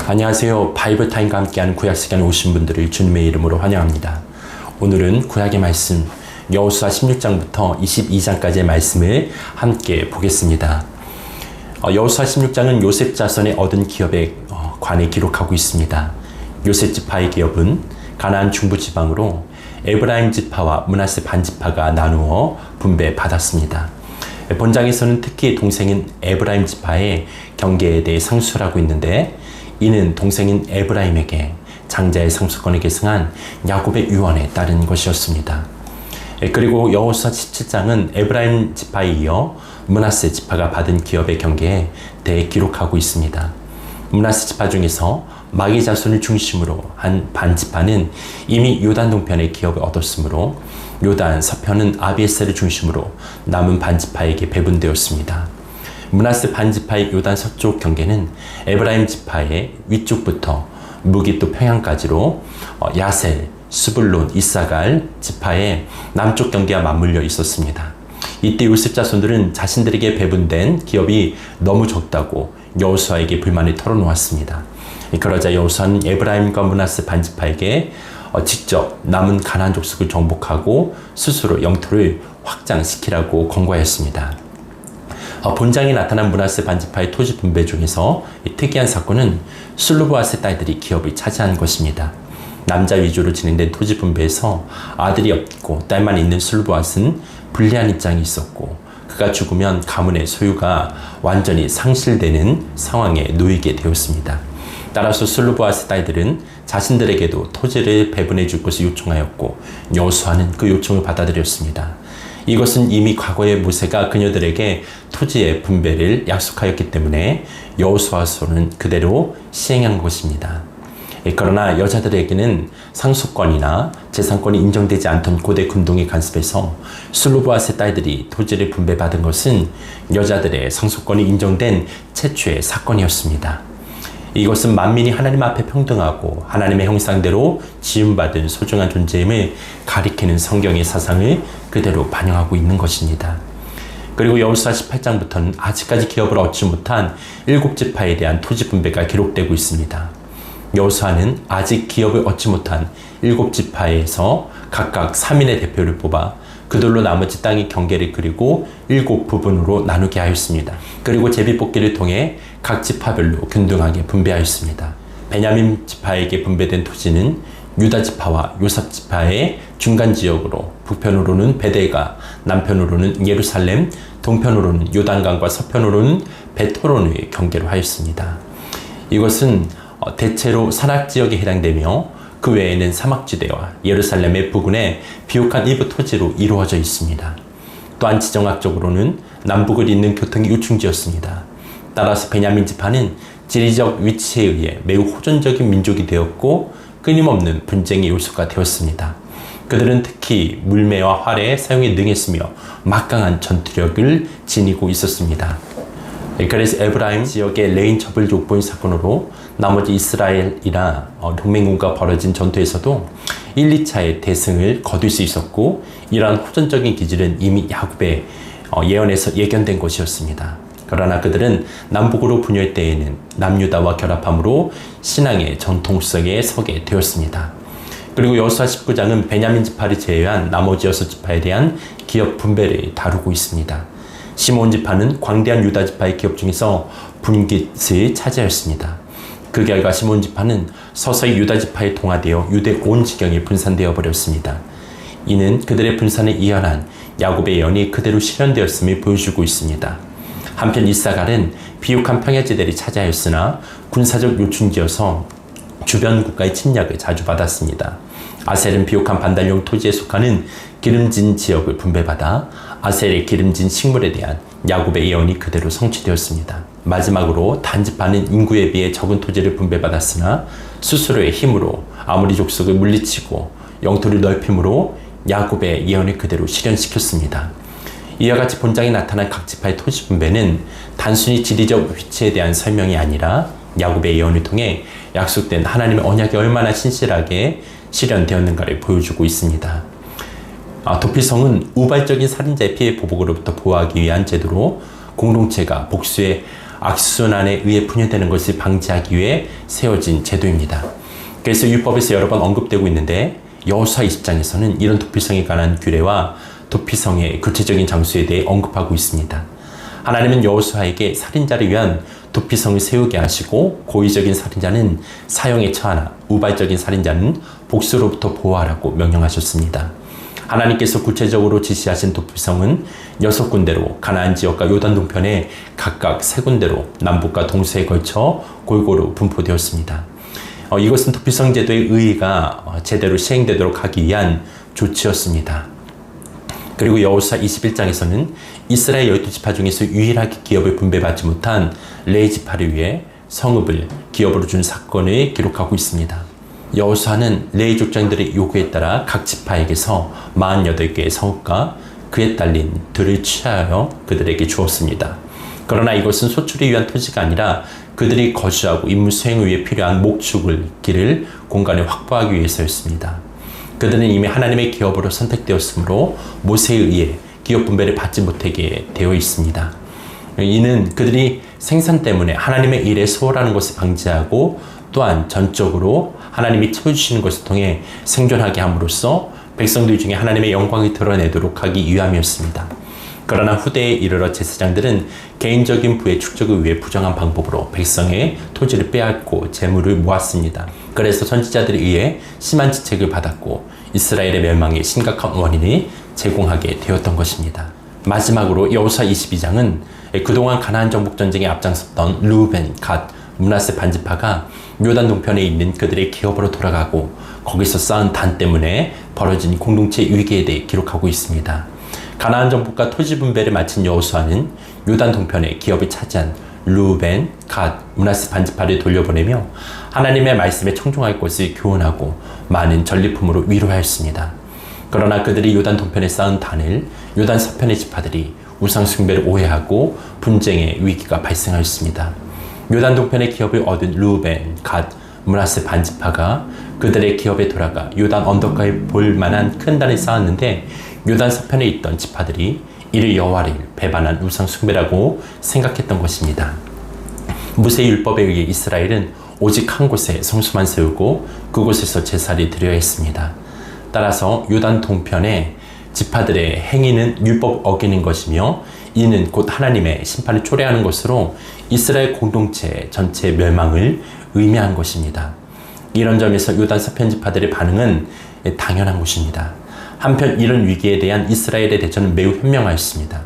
안녕하세요. 바이블타임과 함께하는 구약시간에 오신 분들을 주님의 이름으로 환영합니다. 오늘은 구약의 말씀 여호수아 16장부터 22장까지의 말씀을 함께 보겠습니다. 여호수아 16장은 요셉 자손의 얻은 기업에 관해 기록하고 있습니다. 요셉 지파의 기업은 가나안 중부 지방으로 에브라임 지파와 므낫세 반지파가 나누어 분배받았습니다. 본장에서는 특히 동생인 에브라임 지파의 경계에 대해 상수를 하고 있는데, 이는 동생인 에브라임에게 장자의 상수권을 계승한 야곱의 유언에 따른 것이었습니다. 그리고 여호수아 17장은 에브라임 지파에 이어 므낫세 지파가 받은 기업의 경계에 대해 기록하고 있습니다. 므낫세 지파 중에서 마기 자손을 중심으로 한 반지파는 이미 요단 동편의 기업을 얻었으므로 요단 서편은 아비에셀을 중심으로 남은 반지파에게 배분되었습니다. 므낫세 반지파의 요단 서쪽 경계는 에브라임 지파의 위쪽부터 무기또 평양까지로 야셀, 스불론, 이사갈 지파의 남쪽 경계와 맞물려 있었습니다. 이때 요셉 자손들은 자신들에게 배분된 기업이 너무 적다고 여호수아에게 불만을 털어놓았습니다. 그러자 여호수아는 에브라임과 므낫세 반지파에게 직접 남은 가나안 족속을 정복하고 스스로 영토를 확장시키라고 권고하였습니다. 본장에 나타난 므낫세 반지파의 토지 분배 중에서 특이한 사건은 슬루보아스의 딸들이 기업을 차지한 것입니다. 남자 위주로 진행된 토지 분배에서 아들이 없고 딸만 있는 슬루보아스는 불리한 입장이 있었고, 그가 죽으면 가문의 소유가 완전히 상실되는 상황에 놓이게 되었습니다. 따라서 슬루보아스의 딸들은 자신들에게도 토지를 배분해 줄 것을 요청하였고, 여호수아는 그 요청을 받아들였습니다. 이것은 이미 과거에 모세가 그녀들에게 토지의 분배를 약속하였기 때문에 여호수아서는 그대로 시행한 것입니다. 그러나 여자들에게는 상속권이나 재산권이 인정되지 않던 고대 근동의 간섭에서 슬루보아스의 딸들이 토지를 분배받은 것은 여자들의 상속권이 인정된 최초의 사건이었습니다. 이것은 만민이 하나님 앞에 평등하고 하나님의 형상대로 지음받은 소중한 존재임을 가리키는 성경의 사상을 그대로 반영하고 있는 것입니다. 그리고 여호수아 18장부터는 아직까지 기업을 얻지 못한 7지파에 대한 토지 분배가 기록되고 있습니다. 여호수아는 아직 기업을 얻지 못한 7지파에서 각각 3인의 대표를 뽑아 그들로 나머지 땅의 경계를 그리고 7부분으로 나누게 하였습니다. 그리고 제비뽑기를 통해 각 지파별로 균등하게 분배하였습니다. 베냐민 지파에게 분배된 토지는 유다 지파와 요삽 지파의 중간 지역으로 북편으로는 베델과 남편으로는 예루살렘, 동편으로는 요단강과 서편으로는 베토론의 경계로 하였습니다. 이것은 대체로 산악지역에 해당되며 그 외에는 사막지대와 예루살렘의 부근의 비옥한 일부 토지로 이루어져 있습니다. 또한 지정학적으로는 남북을 잇는 교통의 요충지였습니다. 따라서 베냐민 지파는 지리적 위치에 의해 매우 호전적인 민족이 되었고 끊임없는 분쟁의 요소가 되었습니다. 그들은 특히 물매와 활의 사용에 능했으며 막강한 전투력을 지니고 있었습니다. 그래서 에브라임 지역의 레인 첩을 족보인 사건으로 나머지 이스라엘이나 동맹군과 벌어진 전투에서도 1, 2차의 대승을 거둘 수 있었고, 이러한 호전적인 기질은 이미 야곱의 예언에서 예견된 것이었습니다. 그러나 그들은 남북으로 분열 때에는 남유다와 결합함으로 신앙의 전통성에 서게 되었습니다. 그리고 여호수아 19장은 베냐민 지파를 제외한 나머지 6지파에 대한 기업 분배를 다루고 있습니다. 시몬 지파는 광대한 유다 지파의 기업 중에서 분깃을 차지하였습니다. 그 결과 시몬 지파는 서서히 유다 지파에 동화되어 유대 온 지경이 분산되어 버렸습니다. 이는 그들의 분산에 이어난 야곱의 예언이 그대로 실현되었음을 보여주고 있습니다. 한편 이사갈은 비옥한 평야지대를 차지하였으나 군사적 요충지여서 주변 국가의 침략을 자주 받았습니다. 아셀은 비옥한 반달용 토지에 속하는 기름진 지역을 분배받아 아셀의 기름진 식물에 대한 야곱의 예언이 그대로 성취되었습니다. 마지막으로 단지파는 인구에 비해 적은 토지를 분배받았으나 스스로의 힘으로 아모리 족속을 물리치고 영토를 넓힘으로 야곱의 예언을 그대로 실현시켰습니다. 이와 같이 본장에 나타난 각 지파의 토지 분배는 단순히 지리적 위치에 대한 설명이 아니라 야곱의 예언을 통해 약속된 하나님의 언약이 얼마나 신실하게 실현되었는가를 보여주고 있습니다. 도피성은 우발적인 살인자의 피해 보복으로부터 보호하기 위한 제도로 공동체가 복수의 악순환에 의해 분열되는 것을 방지하기 위해 세워진 제도입니다. 그래서 율법에서 여러 번 언급되고 있는데 여호수아 20장에서는 이런 도피성에 관한 규례와 도피성의 구체적인 장소에 대해 언급하고 있습니다. 하나님은 여호수아에게 살인자를 위한 도피성을 세우게 하시고 고의적인 살인자는 사형에 처하나 우발적인 살인자는 복수로부터 보호하라고 명령하셨습니다. 하나님께서 구체적으로 지시하신 도피성은 6군데로 가나안 지역과 요단 동편에 각각 3군데로 남북과 동서에 걸쳐 골고루 분포되었습니다. 이것은 도피성 제도의 의의가 제대로 시행되도록 하기 위한 조치였습니다. 그리고 여호수아 21장에서는 이스라엘 12지파 중에서 유일하게 기업을 분배받지 못한 레위 지파를 위해 성읍을 기업으로 준 사건을 기록하고 있습니다. 여호수아는 레위 족장들의 요구에 따라 각 지파에게서 48개의 성읍과 그에 딸린 들을 취하여 그들에게 주었습니다. 그러나 이것은 소출을 위한 토지가 아니라 그들이 거주하고 임무 수행을 위해 필요한 목축을 기를 공간을 확보하기 위해서였습니다. 그들은 이미 하나님의 기업으로 선택되었으므로 모세에 의해 기업 분배를 받지 못하게 되어 있습니다. 이는 그들이 생산 때문에 하나님의 일에 소홀하는 것을 방지하고 또한 전적으로 하나님이 채워주시는 것을 통해 생존하게 함으로써 백성들 중에 하나님의 영광을 드러내도록 하기 위함이었습니다. 그러나 후대에 이르러 제사장들은 개인적인 부의 축적을 위해 부정한 방법으로 백성의 토지를 빼앗고 재물을 모았습니다. 그래서 선지자들에 의해 심한 지책을 받았고 이스라엘의 멸망의 심각한 원인을 제공하게 되었던 것입니다. 마지막으로 여호수아 22장은 그동안 가나안 정복 전쟁에 앞장섰던 르우벤, 갓, 므낫세 반지파가 요단 동편에 있는 그들의 기업으로 돌아가고 거기서 쌓은 단 때문에 벌어진 공동체 위기에 대해 기록하고 있습니다. 가나안 정복과 토지 분배를 마친 여호수아는 요단 동편에 기업을 차지한 르우벤, 갓, 므낫세 반지파를 돌려보내며 하나님의 말씀에 청종할 것을 교훈하고 많은 전리품으로 위로하였습니다. 그러나 그들이 요단 동편에 쌓은 단을 요단 서편의 지파들이 우상 숭배를 오해하고 분쟁의 위기가 발생하였습니다. 요단 동편의 기업을 얻은 르우벤, 갓, 므낫세 반지파가 그들의 기업에 돌아가 요단 언덕가에 볼 만한 큰 단을 쌓았는데 요단 서편에 있던 지파들이 이를 여호와를 배반한 우상 숭배라고 생각했던 것입니다. 모세의 율법에 의해 이스라엘은 오직 한 곳에 성수만 세우고 그곳에서 제사를 드려야 했습니다. 따라서 요단 동편의 지파들의 행위는 율법 어기는 것이며 이는 곧 하나님의 심판을 초래하는 것으로 이스라엘 공동체 전체의 멸망을 의미한 것입니다. 이런 점에서 요단 서편 지파들의 반응은 당연한 것입니다. 한편 이런 위기에 대한 이스라엘의 대처는 매우 현명하였습니다.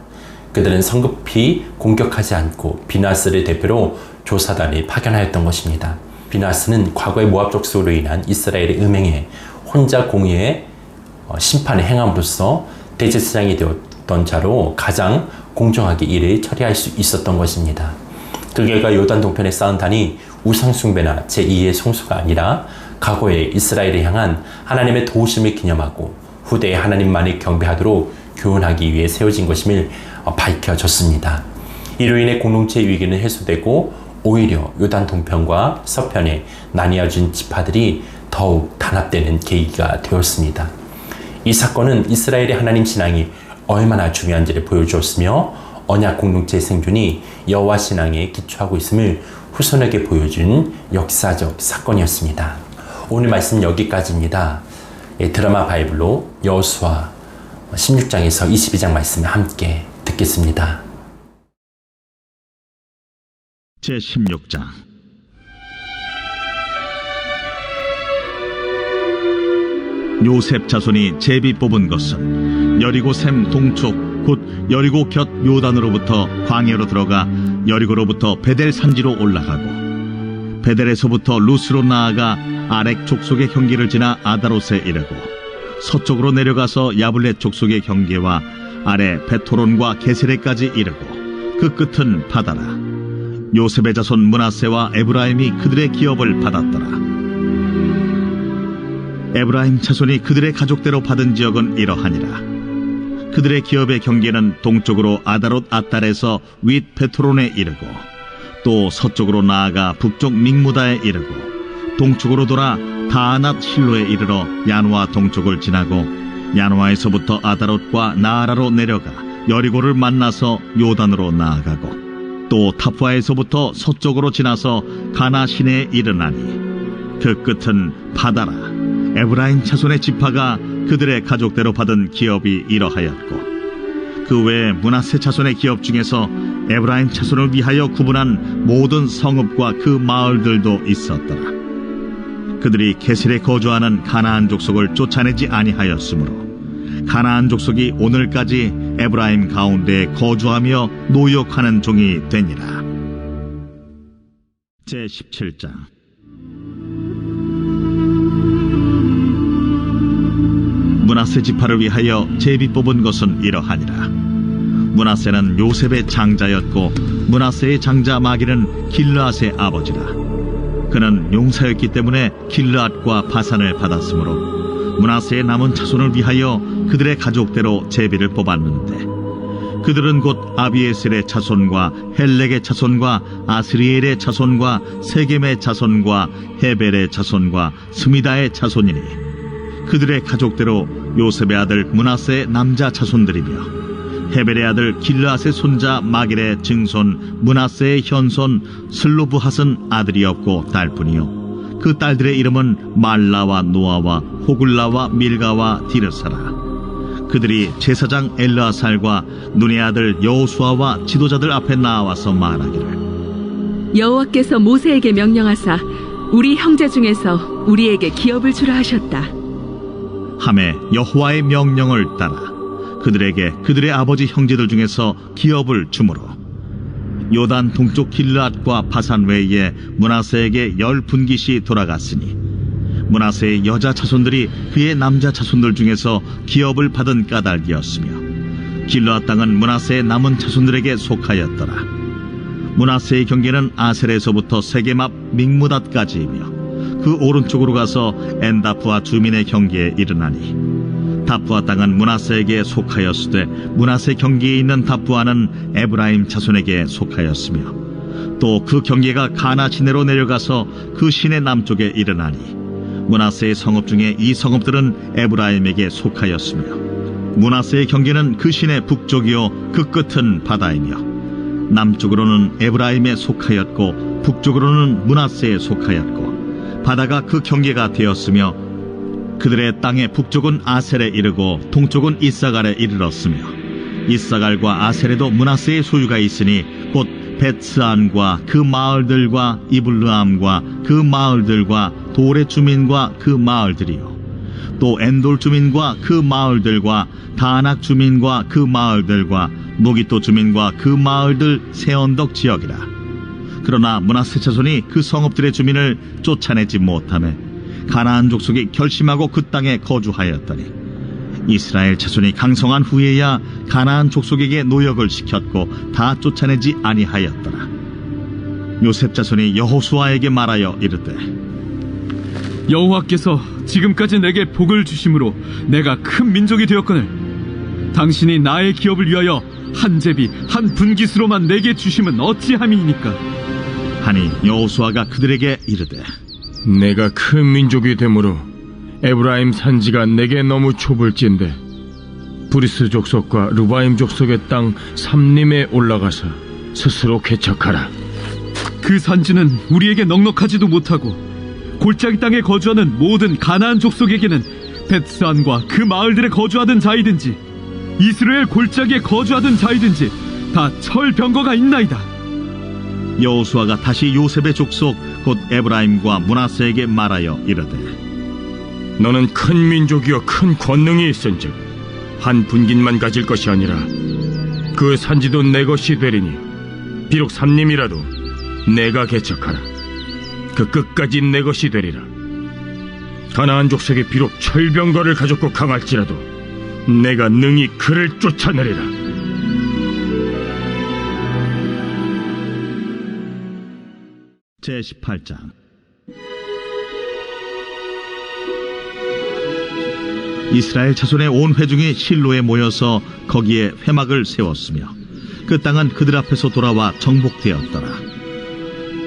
그들은 성급히 공격하지 않고 비나스를 대표로 조사단을 파견하였던 것입니다. 비나스는 과거의 모압 족속으로 인한 이스라엘의 음행에 혼자 공의의 심판을 행함으로써 대제사장이 되었던 자로 가장 공정하게 일을 처리할 수 있었던 것입니다. 그 결과 요단 동편에 쌓은 단이 우상숭배나 제2의 성수가 아니라 과거의 이스라엘을 향한 하나님의 도우심을 기념하고 후대에 하나님만을 경배하도록 교훈하기 위해 세워진 것임을 밝혀졌습니다. 이로 인해 공동체의 위기는 해소되고 오히려 요단 동편과 서편에 나뉘어진 지파들이 더욱 단합되는 계기가 되었습니다. 이 사건은 이스라엘의 하나님 신앙이 얼마나 중요한지를 보여주었으며 언약 공동체의 생존이 여호와 신앙에 기초하고 있음을 후손에게 보여준 역사적 사건이었습니다. 오늘 말씀 여기까지입니다. 드라마 바이블로 여호수아 16장에서 22장 말씀을 함께 듣겠습니다. 제16장 요셉 자손이 제비 뽑은 것은 여리고 샘 동쪽 곧 여리고 곁 요단으로부터 광야로 들어가 여리고로부터 베델 산지로 올라가고 베델에서부터 루스로 나아가 아렉 족속의 경계를 지나 아다롯에 이르고 서쪽으로 내려가서 야블렛 족속의 경계와 아래 베토론과 게세레까지 이르고 그 끝은 바다라. 요셉의 자손 므낫세와 에브라임이 그들의 기업을 받았더라. 에브라임 자손이 그들의 가족대로 받은 지역은 이러하니라. 그들의 기업의 경계는 동쪽으로 아다롯 아달에서 윗 베토론에 이르고 또 서쪽으로 나아가 북쪽 믹무다에 이르고 동쪽으로 돌아 다아낫 실로에 이르러 야누아 동쪽을 지나고 야누아에서부터 아다롯과 나아라로 내려가 여리고를 만나서 요단으로 나아가고 또 타푸아에서부터 서쪽으로 지나서 가나 시내에 이르나니 그 끝은 바다라. 에브라임 자손의 지파가 그들의 가족대로 받은 기업이 이러하였고 그 외에 므낫세 자손의 기업 중에서 에브라임 자손을 위하여 구분한 모든 성읍과 그 마을들도 있었더라. 그들이 게셀에 거주하는 가나안 족속을 쫓아내지 아니하였으므로 가나안 족속이 오늘까지 에브라임 가운데에 거주하며 노역하는 종이 되니라. 제17장. 므낫세 지파를 위하여 제비 뽑은 것은 이러하니라. 므낫세는 요셉의 장자였고 므낫세의 장자 마기는 길르앗의 아버지라. 그는 용사였기 때문에 길르앗과 바산을 받았으므로 므낫세의 남은 자손을 위하여 그들의 가족대로 제비를 뽑았는데 그들은 곧 아비에셀의 자손과 헬렉의 자손과 아스리엘의 자손과 세겜의 자손과 헤벨의 자손과 스미다의 자손이니 그들의 가족대로 요셉의 아들 므낫세의 남자 자손들이며 헤벨의 아들 길르앗의 손자 마길의 증손 므낫세의 현손 슬로브핫은 아들이 없고 딸뿐이요 그 딸들의 이름은 말라와 노아와 호글라와 밀가와 디르사라. 그들이 제사장 엘르아살과 눈의 아들 여호수아와 지도자들 앞에 나와서 말하기를 여호와께서 모세에게 명령하사 우리 형제 중에서 우리에게 기업을 주라 하셨다. 하매 여호와의 명령을 따라 그들에게 그들의 아버지 형제들 중에서 기업을 주므로 요단 동쪽 길르앗과 바산 외에 므낫세에게 10분깃이 돌아갔으니 므낫세의 여자 자손들이 그의 남자 자손들 중에서 기업을 받은 까닭이었으며 길르앗 땅은 므낫세의 남은 자손들에게 속하였더라. 므낫세의 경계는 아셀에서부터 세겜 앞 믹무닷까지이며 그 오른쪽으로 가서 엔다프와 주민의 경계에 이르나니 다프아 땅은 므낫세에게 속하였으되 므낫세 경계에 있는 다프아는 에브라임 자손에게 속하였으며 또 그 경계가 가나 시내로 내려가서 그 시내 남쪽에 이르나니 므낫세의 성읍 중에 이 성읍들은 에브라임에게 속하였으며 므낫세의 경계는 그 시내 북쪽이요 그 끝은 바다이며 남쪽으로는 에브라임에 속하였고 북쪽으로는 므낫세에 속하였고 바다가 그 경계가 되었으며 그들의 땅의 북쪽은 아셀에 이르고 동쪽은 이사갈에 이르렀으며 이사갈과 아셀에도 므낫세의 소유가 있으니 곧 벳스안과 그 마을들과 이블르암과 그 마을들과 돌의 주민과 그 마을들이요 또 엔돌 주민과 그 마을들과 다낙 주민과 그 마을들과 무기토 주민과 그 마을들 세 언덕 지역이라. 그러나 므낫세 자손이 그 성읍들의 주민을 쫓아내지 못하며 가나안 족속이 결심하고 그 땅에 거주하였더니 이스라엘 자손이 강성한 후에야 가나안 족속에게 노역을 시켰고 다 쫓아내지 아니하였더라. 요셉 자손이 여호수아에게 말하여 이르되 여호와께서 지금까지 내게 복을 주심으로 내가 큰 민족이 되었거늘 당신이 나의 기업을 위하여 한 제비 한 분깃으로만 내게 주심은 어찌함이니까. 하니 여호수아가 그들에게 이르되 내가 큰 민족이 되므로 에브라임 산지가 내게 너무 좁을진데 브리스 족속과 르바임 족속의 땅 삼림에 올라가서 스스로 개척하라. 그 산지는 우리에게 넉넉하지도 못하고 골짜기 땅에 거주하는 모든 가나안 족속에게는 벳스안과 그 마을들에 거주하던 자이든지 이스라엘 골짜기에 거주하던 자이든지 다 철병거가 있나이다. 여호수아가 다시 요셉의 족속 곧 에브라임과 므낫세에게 말하여 이르되 너는 큰 민족이여 큰 권능이 있은즉 한 분깃만 가질 것이 아니라 그 산지도 내 것이 되리니 비록 삼림이라도 내가 개척하라. 그 끝까지 내 것이 되리라. 가나안 족속이 비록 철병거를 가졌고 강할지라도 내가 능히 그를 쫓아내리라. 제18장. 이스라엘 자손의 온 회중이 실로에 모여서 거기에 회막을 세웠으며 그 땅은 그들 앞에서 돌아와 정복되었더라.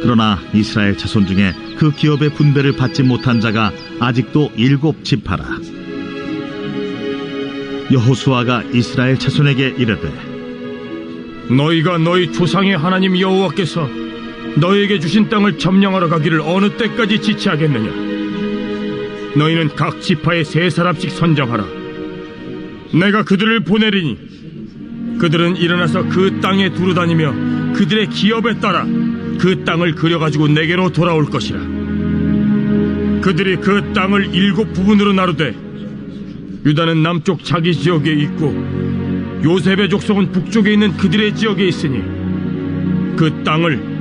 그러나 이스라엘 자손 중에 그 기업의 분배를 받지 못한 자가 아직도 7지파라. 여호수아가 이스라엘 자손에게 이르되 너희가 너희 조상의 하나님 여호와께서 너희에게 주신 땅을 점령하러 가기를 어느 때까지 지체하겠느냐? 너희는 각 지파에 3사람씩 선정하라. 내가 그들을 보내리니 그들은 일어나서 그 땅에 두루다니며 그들의 기업에 따라 그 땅을 그려가지고 내게로 돌아올 것이라. 그들이 그 땅을 7부분으로 나누되 유다는 남쪽 자기 지역에 있고 요셉의 족속은 북쪽에 있는 그들의 지역에 있으니 그 땅을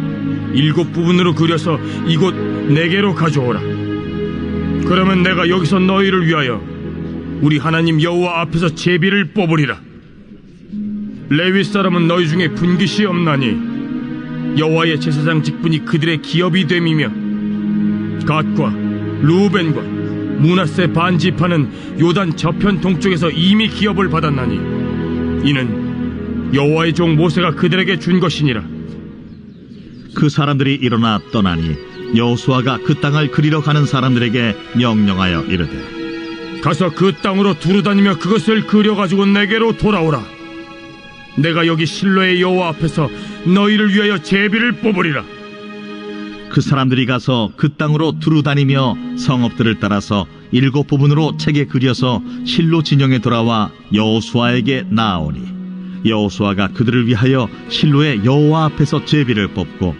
7부분으로 그려서 이곳 내게로 가져오라. 그러면 내가 여기서 너희를 위하여 우리 하나님 여호와 앞에서 제비를 뽑으리라. 레위 사람은 너희 중에 분깃이 없나니 여호와의 제사장 직분이 그들의 기업이 됨이며 갓과 루벤과 므낫세 반지파는 요단 저편 동쪽에서 이미 기업을 받았나니 이는 여호와의 종 모세가 그들에게 준 것이니라. 그 사람들이 일어나 떠나니 여호수아가 그 땅을 그리러 가는 사람들에게 명령하여 이르되 가서 그 땅으로 두루다니며 그것을 그려가지고 내게로 돌아오라. 내가 여기 실로의 여호와 앞에서 너희를 위하여 제비를 뽑으리라. 그 사람들이 가서 그 땅으로 두루다니며 성읍들을 따라서 7부분으로 책에 그려서 실로 진영에 돌아와 여호수아에게 나아오니 여호수아가 그들을 위하여 실로의 여호와 앞에서 제비를 뽑고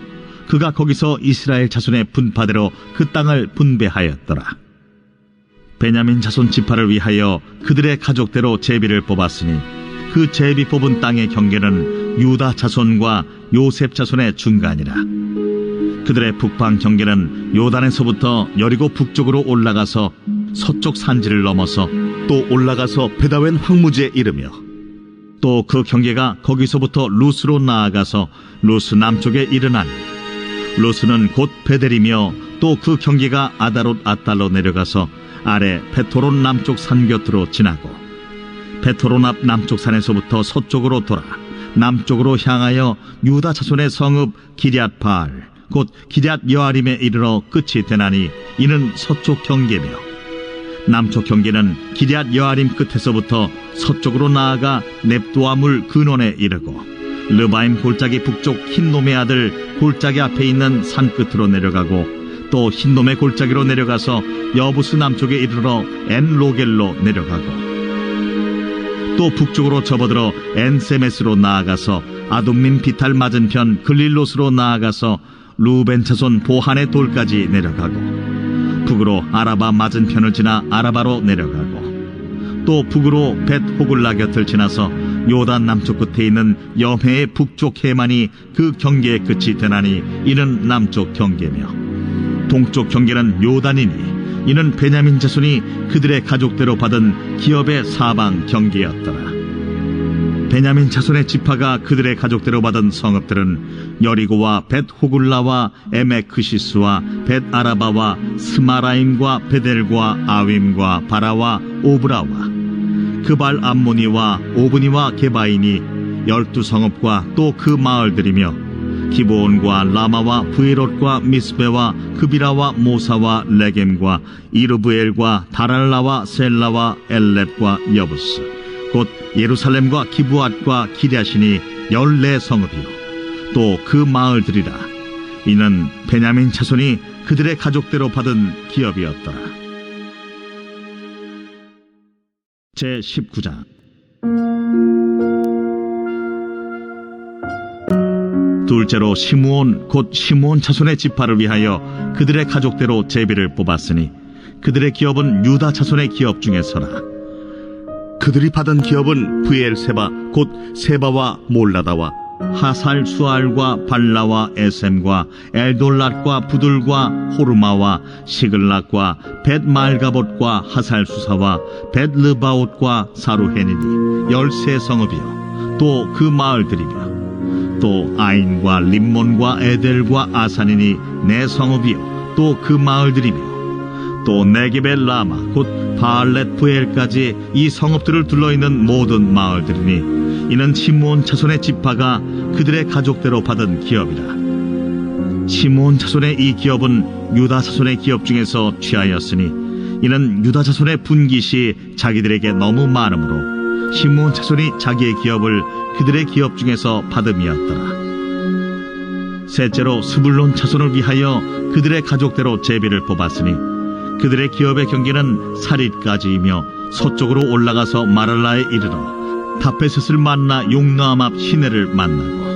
그가 거기서 이스라엘 자손의 분파대로 그 땅을 분배하였더라. 베냐민 자손 지파를 위하여 그들의 가족대로 제비를 뽑았으니 그 제비 뽑은 땅의 경계는 유다 자손과 요셉 자손의 중간이라. 그들의 북방 경계는 요단에서부터 여리고 북쪽으로 올라가서 서쪽 산지를 넘어서 또 올라가서 베다웬 황무지에 이르며 또 그 경계가 거기서부터 루스로 나아가서 루스 남쪽에 이르나니 루스는 곧 베델이며 또 그 경계가 아다롯 아달로 내려가서 아래 베토론 남쪽 산 곁으로 지나고 베토론 앞 남쪽 산에서부터 서쪽으로 돌아 남쪽으로 향하여 유다 자손의 성읍 기럇 바알 곧 기럇 여아림에 이르러 끝이 되나니 이는 서쪽 경계며 남쪽 경계는 기럇 여아림 끝에서부터 서쪽으로 나아가 넵도아물 근원에 이르고 르바임 골짜기 북쪽 흰놈의 아들 골짜기 앞에 있는 산 끝으로 내려가고 또 흰놈의 골짜기로 내려가서 여부스 남쪽에 이르러 엔로겔로 내려가고 또 북쪽으로 접어들어 엔세메스로 나아가서 아둠민 비탈 맞은편 글릴롯으로 나아가서 루벤 자손 보한의 돌까지 내려가고 북으로 아라바 맞은편을 지나 아라바로 내려가고 또 북으로 벳 호글라 곁을 지나서 요단 남쪽 끝에 있는 염해의 북쪽 해만이 그 경계의 끝이 되나니 이는 남쪽 경계며 동쪽 경계는 요단이니 이는 베냐민 자손이 그들의 가족대로 받은 기업의 사방 경계였더라. 베냐민 자손의 지파가 그들의 가족대로 받은 성읍들은 여리고와 벳 호굴라와 에메크시스와 벳 아라바와 스마라임과 베델과 아윈과 바라와 오브라와 그발 암모니와 오브니와 게바인이 12성읍과 또 그 마을들이며 기브온과 라마와 브에롯과 미스베와 그비라와 모사와 레겜과 이르브엘과 다랄라와 셀라와 엘렙과 여부스 곧 예루살렘과 기브앗과 기랴신이 14성읍이요 또 그 마을들이라. 이는 베냐민 자손이 그들의 가족대로 받은 기업이었더라. 제19장 둘째로 시므온 곧 시므온 자손의 지파를 위하여 그들의 가족대로 제비를 뽑았으니 그들의 기업은 유다 자손의 기업 중에서라. 그들이 받은 기업은 브엘세바 곧 세바와 몰라다와 하살 수알과 발라와 에셈과 엘돌랏과 부들과 호르마와 시글락과 벳말가봇과 하살 수사와 벳르바옷과 사루헤니니 13성읍이요 또 그 마을들이며 또 아인과 림몬과 에델과 아산이니 4성읍이요 또 그 마을들이며 또 네게벨 라마 곧 바알렛 부엘까지 이 성읍들을 둘러있는 모든 마을들이니 이는 시므온 자손의 지파가 그들의 가족대로 받은 기업이라. 시므온 자손의 이 기업은 유다 자손의 기업 중에서 취하였으니 이는 유다 자손의 분깃이 자기들에게 너무 많으므로 시므온 자손이 자기의 기업을 그들의 기업 중에서 받음이었더라. 셋째로 스불론 자손을 위하여 그들의 가족대로 제비를 뽑았으니 그들의 기업의 경계는 사릿까지이며 서쪽으로 올라가서 마랄라에 이르러 다페셋을 만나 용노암 앞 시내를 만나고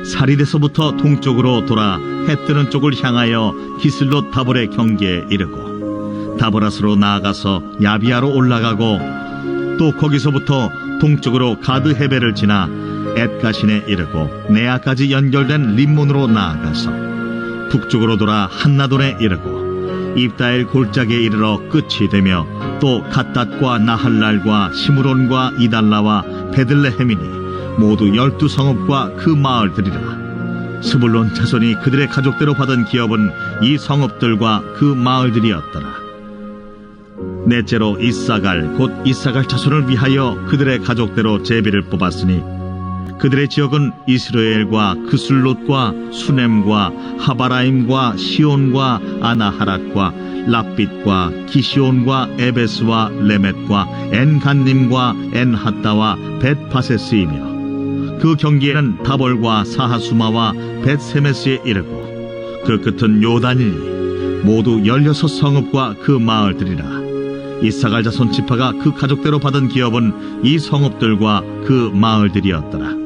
사릿에서부터 동쪽으로 돌아 해뜨는 쪽을 향하여 기슬롯 다볼의 경계에 이르고 다보라스로 나아가서 야비아로 올라가고 또 거기서부터 동쪽으로 가드 헤벨을 지나 엣가신에 이르고 네아까지 연결된 림몬으로 나아가서 북쪽으로 돌아 한나돈에 이르고 입다엘 골짜기에 이르러 끝이 되며 또 갓닷과 나할랄과 시므론과 이달라와 베들레헴이니 모두 12성읍과 그 마을들이라. 스불론 자손이 그들의 가족대로 받은 기업은 이 성읍들과 그 마을들이었더라. 넷째로 이사갈 곧 이사갈 자손을 위하여 그들의 가족대로 제비를 뽑았으니 그들의 지역은 이스라엘과 그슬롯과 수넴과 하바라임과 시온과 아나하랏과 랍빛과 기시온과 에베스와 레멧과 엔간님과 엔하따와 벳바세스이며 그 경계에는 다볼과 사하수마와 벳세메스에 이르고 그 끝은 요단이니 모두 16성읍과 그 마을들이라. 이사갈 자손 지파가 그 가족대로 받은 기업은 이 성읍들과 그 마을들이었더라.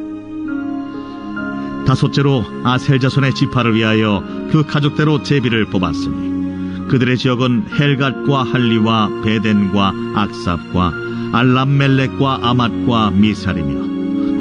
다섯째로 아셀 자손의 지파를 위하여 그 가족대로 제비를 뽑았으니 그들의 지역은 헬갓과 할리와 베덴과 악삽과 알람멜렉과 아맛과 미살이며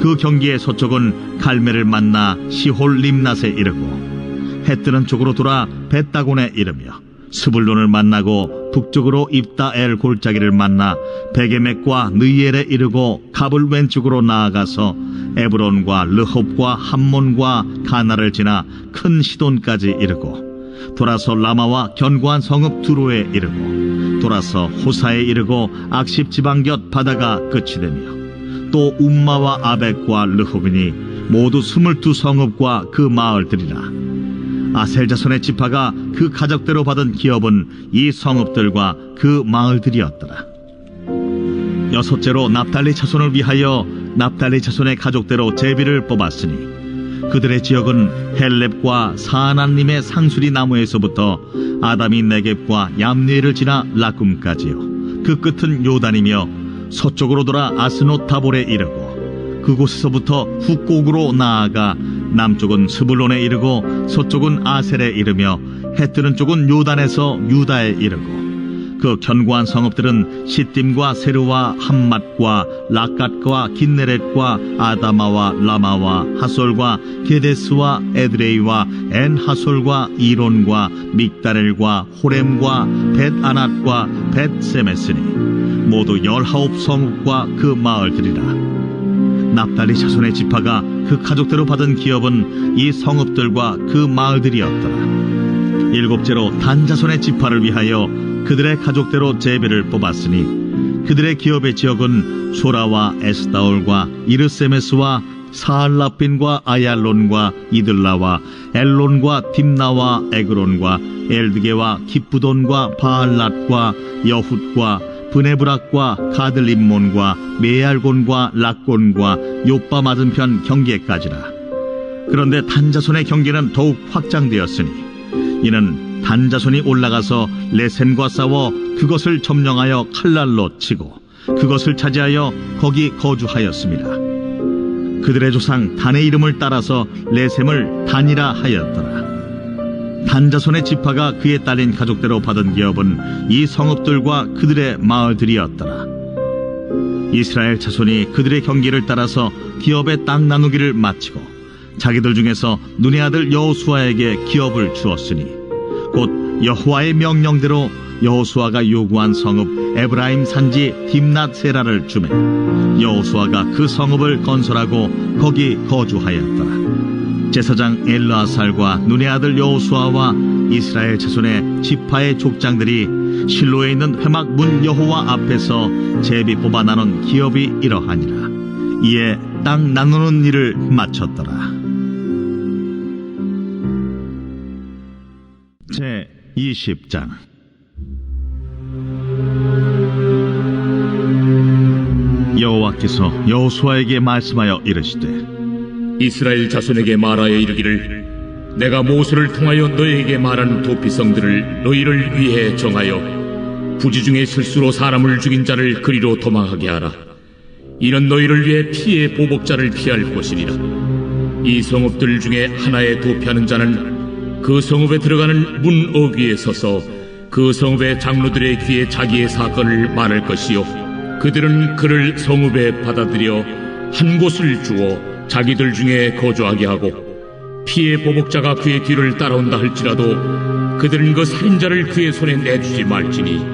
그 경계의 서쪽은 갈멜을 만나 시홀 림낫에 이르고 해뜨는 쪽으로 돌아 벳다곤에 이르며 스불론을 만나고 북쪽으로 입다엘 골짜기를 만나 베게멕과 느이엘에 이르고 갑을 왼쪽으로 나아가서 에브론과 르홉과 함몬과 가나를 지나 큰 시돈까지 이르고 돌아서 라마와 견고한 성읍 두로에 이르고 돌아서 호사에 이르고 악십 지방 곁 바다가 끝이 되며 또 움마와 아벡과 르홉이니 모두 22성읍과 그 마을들이라. 아셀 자손의 지파가 그 가족대로 받은 기업은 이 성읍들과 그 마을들이었더라. 여섯째로 납달리 자손을 위하여 납달리 자손의 가족대로 제비를 뽑았으니 그들의 지역은 헬렙과 사하나님의 상수리 나무에서부터 아담이 네겝과 얌리엘을 지나 라꿈까지요. 그 끝은 요단이며 서쪽으로 돌아 아스노 다볼에 이르고 그곳에서부터 북곡으로 나아가 남쪽은 스불론에 이르고 서쪽은 아셀에 이르며 해뜨는 쪽은 요단에서 유다에 이르고 그 견고한 성읍들은 시딤과 세르와 함맛과 라갓과 긴네렛과 아다마와 라마와 하솔과 게데스와 에드레이와 엔하솔과 이론과 믹다렐과 호렘과 벳아낫과 벳세메스니 모두 19성읍과 그 마을들이라. 납달리 자손의 지파가 그 가족대로 받은 기업은 이 성읍들과 그 마을들이었더라. 일곱째로 단 자손의 지파를 위하여 그들의 가족대로 제비를 뽑았으니 그들의 기업의 지역은 소라와 에스다올과 이르세메스와 사알라핀과 아얄론과 이들라와 엘론과 딥나와 에그론과 엘드게와 기쁘돈과 바알랏과 여훗과 브네브락과 가들림몬과 메알곤과 락곤과 요빠 맞은편 경계까지라. 그런데 단자손의 경계는 더욱 확장되었으니 이는 단자손이 올라가서 레센과 싸워 그것을 점령하여 칼날로 치고 그것을 차지하여 거기 거주하였습니다. 그들의 조상 단의 이름을 따라서 레셈을 단이라 하였더라. 단자손의 지파가 그에 딸린 가족대로 받은 기업은 이 성읍들과 그들의 마을들이었더라. 이스라엘 자손이 그들의 경계를 따라서 기업의 땅 나누기를 마치고 자기들 중에서 눈의 아들 여호수아에게 기업을 주었으니 곧 여호와의 명령대로 여호수아가 요구한 성읍 에브라임 산지 딥낫세라를 주매 여호수아가 그 성읍을 건설하고 거기 거주하였더라. 제사장 엘르아살과 눈의 아들 여호수아와 이스라엘 자손의 지파의 족장들이 실로에 있는 회막 문 여호와 앞에서 제비 뽑아 나눈 기업이 이러하니라. 이에 땅 나누는 일을 마쳤더라. 제 20장. 여호와 여호와께서 여호수아에게 말씀하여 이르시되 이스라엘 자손에게 말하여 이르기를 내가 모세를 통하여 너희에게 말한 도피성들을 너희를 위해 정하여 부지 중에 실수로 사람을 죽인 자를 그리로 도망하게 하라. 이는 너희를 위해 피의 보복자를 피할 곳이니라. 이 성읍들 중에 하나에 도피하는 자는 그 성읍에 들어가는 문 어귀에 서서 그 성읍의 장로들의 귀에 자기의 사건을 말할 것이요 그들은 그를 성읍에 받아들여 한 곳을 주어 자기들 중에 거주하게 하고 피의 보복자가 그의 뒤를 따라온다 할지라도 그들은 그 살인자를 그의 손에 내주지 말지니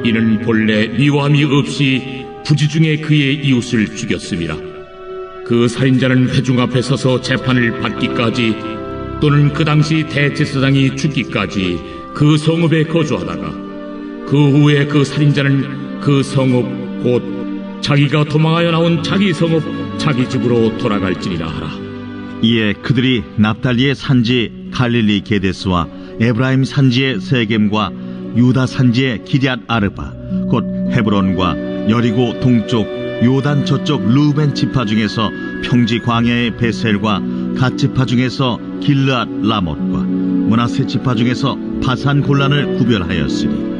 이는 본래 미워함이 없이 부지 중에 그의 이웃을 죽였음이라. 그 살인자는 회중 앞에 서서 재판을 받기까지 또는 그 당시 대제사장이 죽기까지 그 성읍에 거주하다가 그 후에 그 살인자는 그 성읍 곧 자기가 도망하여 나온 자기 성읍 자기 집으로 돌아갈지니라 하라. 이에 그들이 납달리의 산지 갈릴리 게데스와 에브라임 산지의 세겜과 유다 산지의 기럇 아르바 곧 헤브론과 여리고 동쪽 요단 저쪽 르우벤 지파 중에서 평지 광야의 베셀과 갓 지파 중에서 길르앗 라못과 므낫세 지파 중에서 바산 골란을 구별하였으니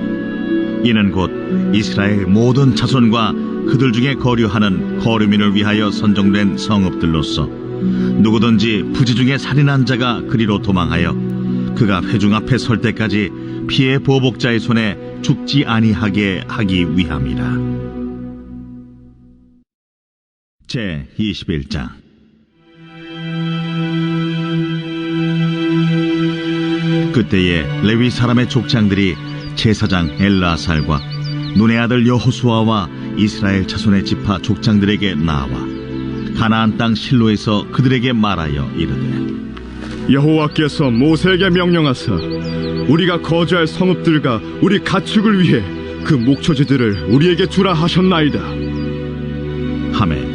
이는 곧 이스라엘 모든 자손과 그들 중에 거류하는 거류민을 위하여 선정된 성읍들로서 누구든지 부지 중에 살인한 자가 그리로 도망하여 그가 회중 앞에 설 때까지 피의 보복자의 손에 죽지 아니하게 하기 위함이라. 제 21장. 그때에 레위 사람의 족장들이 제사장 엘라살과 눈의 아들 여호수아와 이스라엘 자손의 지파 족장들에게 나와 가나안 땅 실로에서 그들에게 말하여 이르되 여호와께서 모세에게 명령하사 우리가 거주할 성읍들과 우리 가축을 위해 그 목초지들을 우리에게 주라 하셨나이다. 하매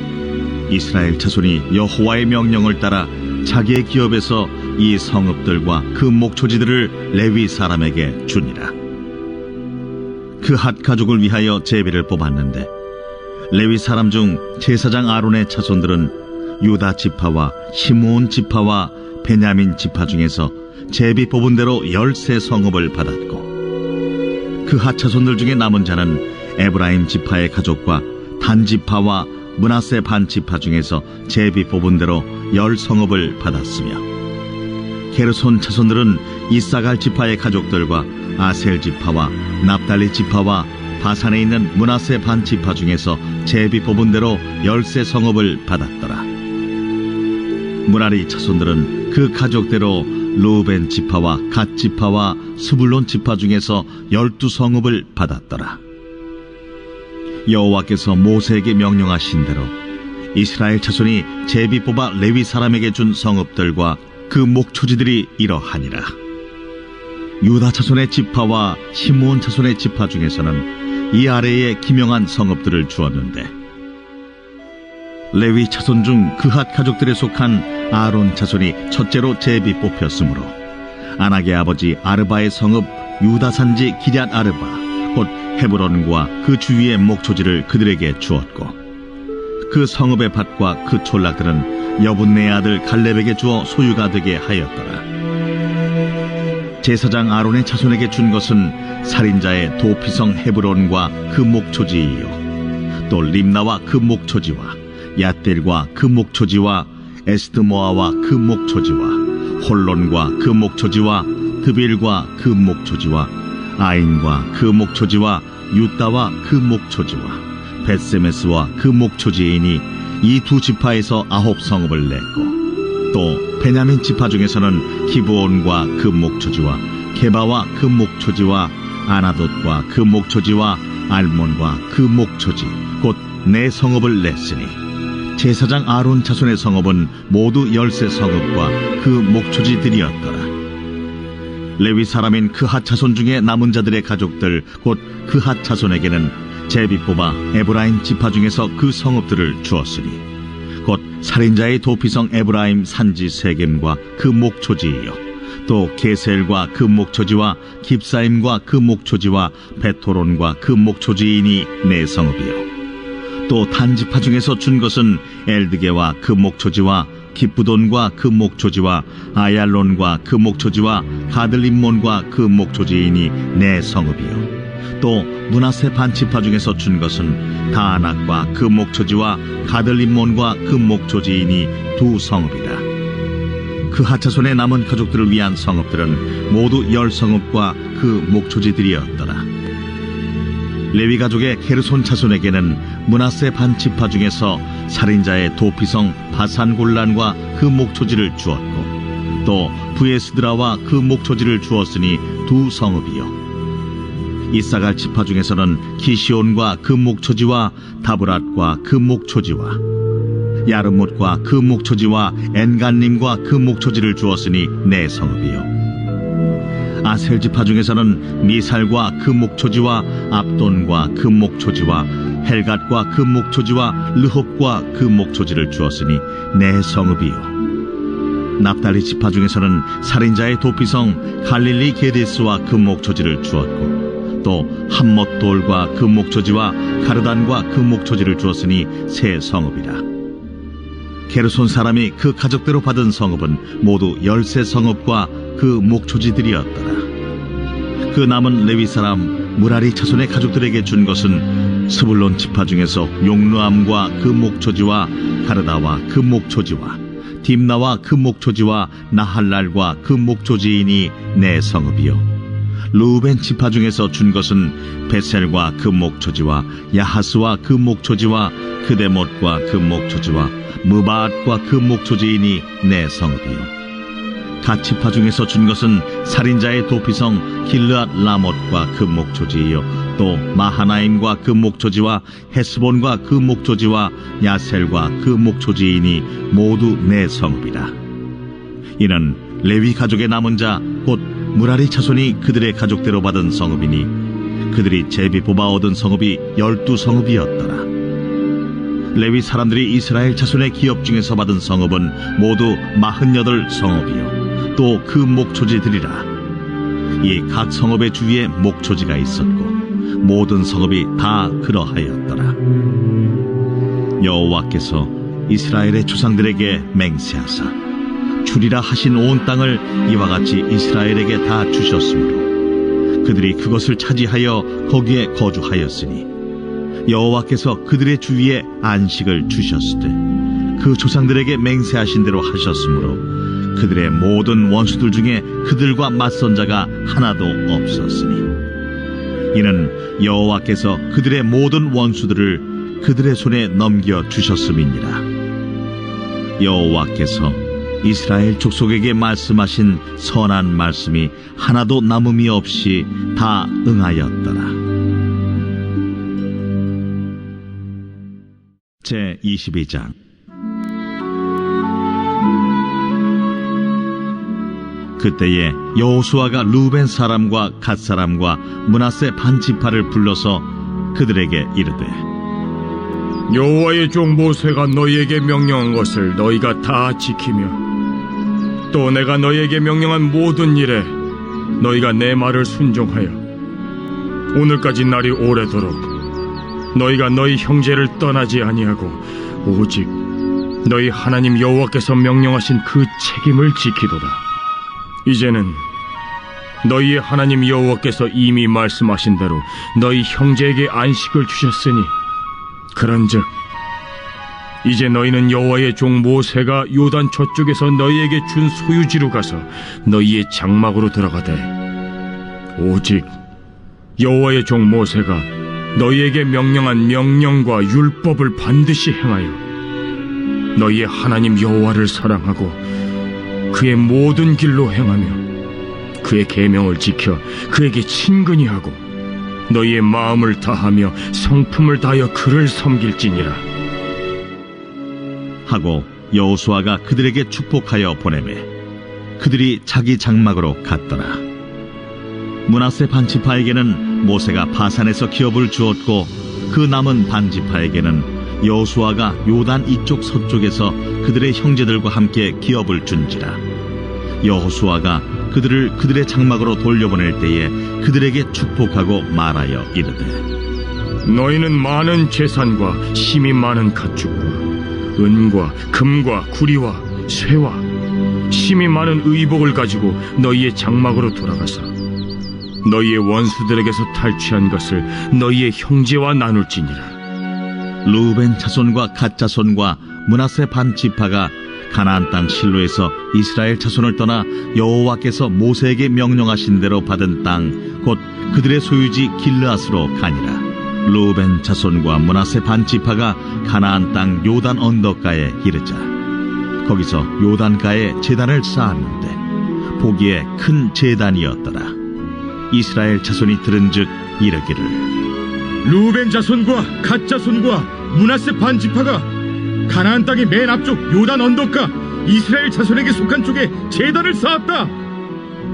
이스라엘 자손이 여호와의 명령을 따라 자기의 기업에서 이 성읍들과 그 목초지들을 레위 사람에게 주니라. 그 핫 가족을 위하여 제비를 뽑았는데 레위 사람 중 제사장 아론의 자손들은 유다 지파와 시므온 지파와 베냐민 지파 중에서 제비 뽑은 대로 13성읍을 받았고 그 핫 자손들 중에 남은 자는 에브라임 지파의 가족과 단 지파와 므낫세 반 지파 중에서 제비 뽑은 대로 10성읍을 받았으며 게르손 자손들은 이사갈 지파의 가족들과 아셀 지파와 납달리 지파와 바산에 있는 므낫세 반 지파 중에서 제비 뽑은 대로 13성읍을 받았더라. 므라리 자손들은 그 가족대로 르우벤 지파와 갓 지파와 스불론 지파 중에서 12성읍을 받았더라. 여호와께서 모세에게 명령하신 대로 이스라엘 자손이 제비 뽑아 레위 사람에게 준 성읍들과 그 목초지들이 이러하니라. 유다 자손의 지파와 시므온 자손의 지파 중에서는 이 아래에 기명한 성읍들을 주었는데 레위 자손 중 그핫 가족들에 속한 아론 자손이 첫째로 제비 뽑혔으므로 아낙의 아버지 아르바의 성읍 유다 산지 기럇 아르바 곧 헤브론과 그 주위의 목초지를 그들에게 주었고 그 성읍의 밭과 그 촌락들은 여분네의 아들 갈렙에게 주어 소유가 되게 하였더라. 제사장 아론의 자손에게 준 것은 살인자의 도피성 헤브론과 그 목초지이요 또 림나와 그 목초지와 얏델과 그 목초지와 에스드모아와 그 목초지와 홀론과 그 목초지와 드빌과 그 목초지와 아인과 그 목초지와 유다와 그 목초지와 벳세메스와 그 목초지이니 이 두 지파에서 9성읍을 냈고 또 베냐민 지파 중에서는 기브온과 그 목초지와 게바와 그 목초지와 아나돗과 그 목초지와 알몬과 그 목초지 곧 4성읍을 냈으니 제사장 아론 자손의 성읍은 모두 13성읍과 그 목초지들이었더라. 레위 사람인 그핫 자손 중에 남은 자들의 가족들 곧 그핫 자손에게는 제비 뽑아 에브라임 지파 중에서 그 성읍들을 주었으니 곧 살인자의 도피성 에브라임 산지 세겜과 그 목초지이요 또 게셀과 그 목초지와 깁사임과 그 목초지와 베토론과 그 목초지이니 4성읍이요 또 단지파 중에서 준 것은 엘드게와 그 목초지와 기쁘돈과 그 목초지와 아얄론과 그 목초지와 가들림몬과 그 목초지이니 네 성읍이요. 또 므낫세 반지파 중에서 준 것은 다낙과 그 목초지와 가들림몬과 그 목초지이니 두 성읍이라. 그 하차손의 남은 가족들을 위한 성읍들은 모두 10성읍과 그 목초지들이었더라. 레위 가족의 게르손 자손에게는 므낫세 반지파 중에서 살인자의 도피성 바산골란과 그 목초지를 주었고, 또 부에스드라와 그 목초지를 주었으니 두 성읍이요. 이사갈 지파 중에서는 기시온과 그 목초지와 다브랏과 그 목초지와 야르못과 그 목초지와 엔간님과 그 목초지를 주었으니 네 성읍이요. 아셀 지파 중에서는 미살과 그 목초지와 압돈과 그 목초지와 헬갓과 그 목초지와 르홉과 그 목초지를 주었으니 네 성읍이요. 납달리 지파 중에서는 살인자의 도피성 갈릴리 게데스와 그 목초지를 주었고, 또 함못돌과 그 목초지와 가르단과 그 목초지를 주었으니 세 성읍이라. 게르손 사람이 그 가족대로 받은 성읍은 모두 13성읍과 그 목초지들이었더라. 그 남은 레위 사람 무라리 자손의 가족들에게 준 것은 스불론 지파 중에서 용르암과 그 목초지와 가르다와 그 목초지와 딥나와 그 목초지와 나할랄과 그 목초지이니 네 성읍이요. 루벤 지파 중에서 준 것은 베셀과 그 목초지와 야하스와 그 목초지와 그데못과 그 목초지와 무바앗과 그 목초지이니 네 성읍이요. 갓 지파 중에서 준 것은 살인자의 도피성 길르앗 라못과 그 목초지이요. 또 마하나임과 그 목초지와 헤스본과 그 목초지와 야셀과 그 목초지이니 모두 네 성읍이라. 이는 레위 가족의 남은 자 곧 무라리 자손이 그들의 가족대로 받은 성읍이니 그들이 제비 뽑아 얻은 성읍이 12성읍이었더라. 레위 사람들이 이스라엘 자손의 기업 중에서 받은 성읍은 모두 48성읍이요. 또 그 목초지들이라. 이 각 성읍의 주위에 목초지가 있었고 모든 성읍이 다 그러하였더라. 여호와께서 이스라엘의 조상들에게 맹세하사 주리라 하신 온 땅을 이와 같이 이스라엘에게 다 주셨으므로 그들이 그것을 차지하여 거기에 거주하였으니 여호와께서 그들의 주위에 안식을 주셨을 때 그 조상들에게 맹세하신 대로 하셨으므로 그들의 모든 원수들 중에 그들과 맞선 자가 하나도 없었으니 이는 여호와께서 그들의 모든 원수들을 그들의 손에 넘겨 주셨음이니라. 여호와께서 이스라엘 족속에게 말씀하신 선한 말씀이 하나도 남음이 없이 다 응하였더라. 제22장. 그때에 여호수아가 루벤 사람과 갓 사람과 므낫세 반지파를 불러서 그들에게 이르되 여호와의 종 모세가 너희에게 명령한 것을 너희가 다 지키며 또 내가 너희에게 명령한 모든 일에 너희가 내 말을 순종하여 오늘까지 날이 오래도록 너희가 너희 형제를 떠나지 아니하고 오직 너희 하나님 여호와께서 명령하신 그 책임을 지키도다. 이제는 너희의 하나님 여호와께서 이미 말씀하신 대로 너희 형제에게 안식을 주셨으니 그런즉 이제 너희는 여호와의 종 모세가 요단 저쪽에서 너희에게 준 소유지로 가서 너희의 장막으로 들어가되 오직 여호와의 종 모세가 너희에게 명령한 명령과 율법을 반드시 행하여 너희의 하나님 여호와를 사랑하고 그의 모든 길로 행하며 그의 계명을 지켜 그에게 친근히 하고 너희의 마음을 다하며 성품을 다하여 그를 섬길지니라. 하고 여호수아가 그들에게 축복하여 보내매 그들이 자기 장막으로 갔더라. 므낫세 반지파에게는 모세가 바산에서 기업을 주었고 그 남은 반지파에게는 여호수아가 요단 이쪽 서쪽에서 그들의 형제들과 함께 기업을 준지라. 여호수아가 그들을 그들의 장막으로 돌려보낼 때에 그들에게 축복하고 말하여 이르되 너희는 많은 재산과 힘이 많은 가축과 은과 금과 구리와 쇠와 힘이 많은 의복을 가지고 너희의 장막으로 돌아가서 너희의 원수들에게서 탈취한 것을 너희의 형제와 나눌지니라. 루벤 자손과 갓 자손과 므낫세 반 지파가 가나안 땅 실로에서 이스라엘 자손을 떠나 여호와께서 모세에게 명령하신 대로 받은 땅 곧 그들의 소유지 길르앗으로 가니라. 루벤 자손과 므낫세 반 지파가 가나안 땅 요단 언덕가에 이르자 거기서 요단가에 제단을 쌓았는데 보기에 큰 제단이었더라. 이스라엘 자손이 들은즉 이르기를 루벤 자손과 갓 자손과 므낫세 반 지파가 가나안 땅의 맨 앞쪽 요단 언덕가 이스라엘 자손에게 속한 쪽에 제단을 쌓았다.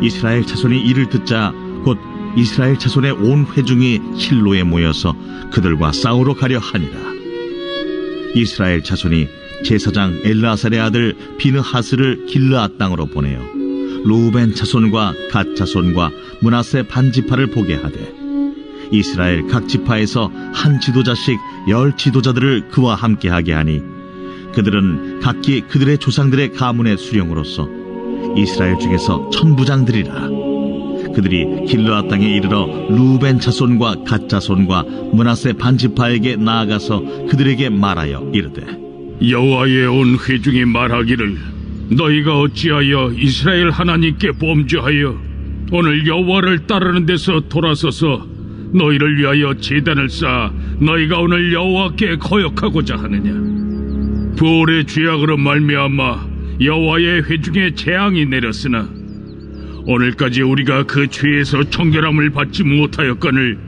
이스라엘 자손이 이를 듣자 곧 이스라엘 자손의 온 회중이 실로에 모여서 그들과 싸우러 가려 하니라. 이스라엘 자손이 제사장 엘르아살의 아들 비느하스를 길르앗 땅으로 보내어 루벤 자손과 갓 자손과 므낫세 반 지파를 보게 하되 이스라엘 각 지파에서 한 지도자씩 10 지도자들을 그와 함께하게 하니 그들은 각기 그들의 조상들의 가문의 수령으로서 이스라엘 중에서 천부장들이라. 그들이 길르앗 땅에 이르러 루벤 자손과 갓 자손과 므낫세 반 지파에게 나아가서 그들에게 말하여 이르되 여호와의 온 회중이 말하기를 너희가 어찌하여 이스라엘 하나님께 범죄하여 오늘 여호와를 따르는 데서 돌아서서 너희를 위하여 제단을 쌓아 너희가 오늘 여호와께 거역하고자 하느냐. 부올의 죄악으로 말미암아 여호와의 회중에 재앙이 내렸으나 오늘까지 우리가 그 죄에서 청결함을 받지 못하였거늘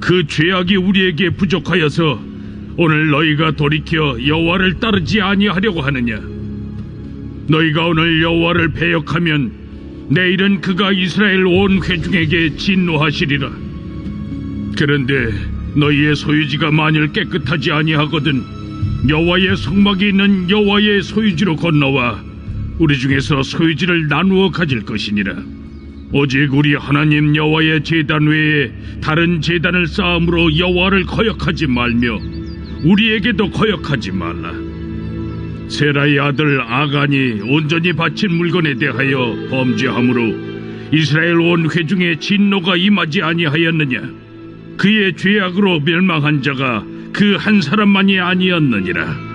그 죄악이 우리에게 부족하여서 오늘 너희가 돌이켜 여호와를 따르지 아니하려고 하느냐. 너희가 오늘 여호와를 배역하면 내일은 그가 이스라엘 온 회중에게 진노하시리라. 그런데 너희의 소유지가 만일 깨끗하지 아니하거든 여호와의 성막이 있는 여호와의 소유지로 건너와 우리 중에서 소유지를 나누어 가질 것이니라. 오직 우리 하나님 여호와의 제단 외에 다른 제단을 쌓음으로 여호와를 거역하지 말며 우리에게도 거역하지 말라. 세라의 아들 아간이 온전히 바친 물건에 대하여 범죄함으로 이스라엘 온 회중에 진노가 임하지 아니하였느냐. 그의 죄악으로 멸망한 자가 그 한 사람만이 아니었느니라.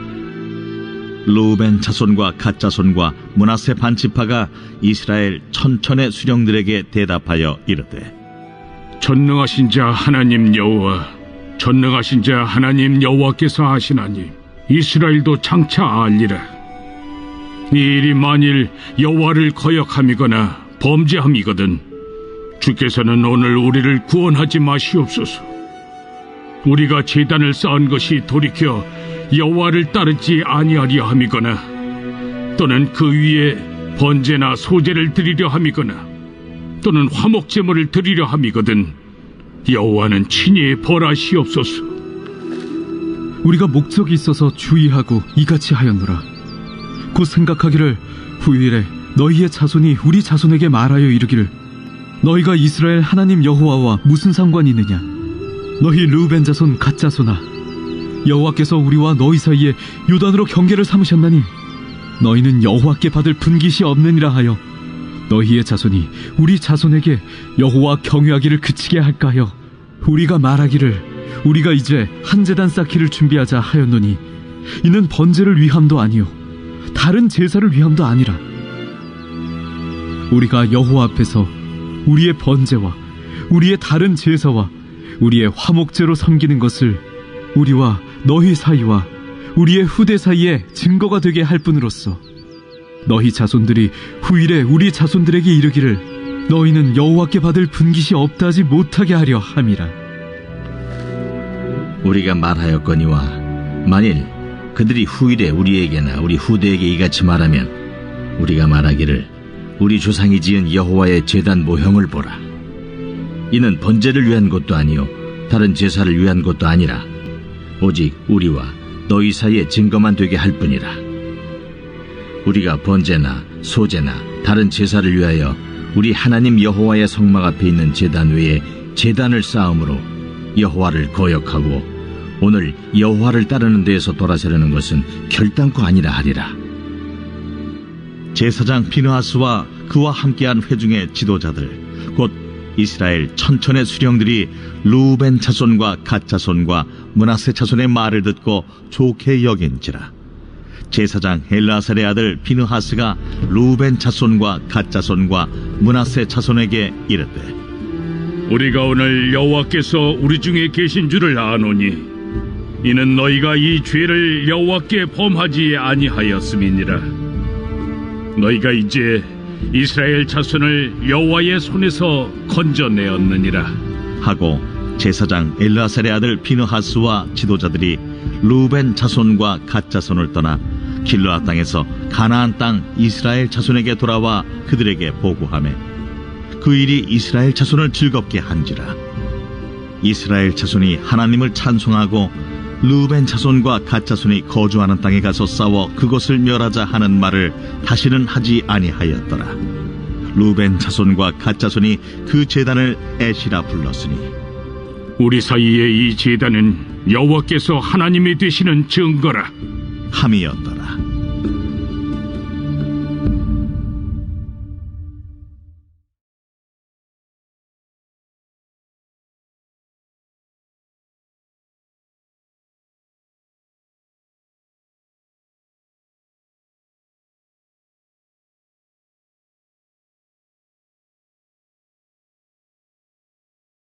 루벤 자손과 갓 자손과 므낫세 반 지파가 이스라엘 천천의 수령들에게 대답하여 이르되 전능하신 자 하나님 여호와, 전능하신 자 하나님 여호와께서 하시나니 이스라엘도 장차 알리라. 이 일이 만일 여호와를 거역함이거나 범죄함이거든 주께서는 오늘 우리를 구원하지 마시옵소서. 우리가 제단을 쌓은 것이 돌이켜 여호와를 따르지 아니하려 함이거나 또는 그 위에 번제나 소제를 드리려 함이거나 또는 화목제물을 드리려 함이거든 여호와는 친히 벌하시옵소서. 우리가 목적이 있어서 주의하고 이같이 하였노라. 곧 생각하기를 후일에 너희의 자손이 우리 자손에게 말하여 이르기를 너희가 이스라엘 하나님 여호와와 무슨 상관이 있느냐. 너희 르우벤 자손 갓 자손아, 여호와께서 우리와 너희 사이에 요단으로 경계를 삼으셨나니 너희는 여호와께 받을 분깃이 없느니라 하여 너희의 자손이 우리 자손에게 여호와 경외하기를 그치게 할까 하여 우리가 말하기를 우리가 이제 한 제단 쌓기를 준비하자 하였노니 이는 번제를 위함도 아니요 다른 제사를 위함도 아니라 우리가 여호와 앞에서 우리의 번제와 우리의 다른 제사와 우리의 화목제로 섬기는 것을 우리와 너희 사이와 우리의 후대 사이에 증거가 되게 할 뿐으로써 너희 자손들이 후일에 우리 자손들에게 이르기를 너희는 여호와께 받을 분깃이 없다지 못하게 하려 함이라. 우리가 말하였거니와 만일 그들이 후일에 우리에게나 우리 후대에게 이같이 말하면 우리가 말하기를 우리 조상이 지은 여호와의 제단 모형을 보라. 이는 번제를 위한 것도 아니요 다른 제사를 위한 것도 아니라 오직 우리와 너희 사이에 증거만 되게 할 뿐이라. 우리가 번제나 소제나 다른 제사를 위하여 우리 하나님 여호와의 성막 앞에 있는 제단 외에 제단을 쌓음으로 여호와를 거역하고 오늘 여호와를 따르는 데에서 돌아서려는 것은 결단코 아니라 하리라. 제사장 비느하스와 그와 함께한 회중의 지도자들 곧 이스라엘 천천의 수령들이 루벤 자손과 갓 자손과 므낫세 자손의 말을 듣고 좋게 여긴지라. 제사장 엘라살의 아들 비느하스가 루벤 자손과 갓 자손과 므낫세 자손에게 이르되 우리가 오늘 여호와께서 우리 중에 계신 줄을 아노니 이는 너희가 이 죄를 여호와께 범하지 아니하였음이니라. 너희가 이제 이스라엘 자손을 여호와의 손에서 건져내었느니라 하고 제사장 엘라살의 아들 비느하스와 지도자들이 루벤 자손과 갓 자손을 떠나 길르앗 땅에서 가나안 땅 이스라엘 자손에게 돌아와 그들에게 보고하매 그 일이 이스라엘 자손을 즐겁게 한지라. 이스라엘 자손이 하나님을 찬송하고 루벤 자손과 갓 자손이 거주하는 땅에 가서 싸워 그것을 멸하자 하는 말을 다시는 하지 아니하였더라. 루벤 자손과 갓 자손이 그 제단을 에시라 불렀으니 우리 사이의 이 제단은 여호와께서 하나님이 되시는 증거라 함이었더라.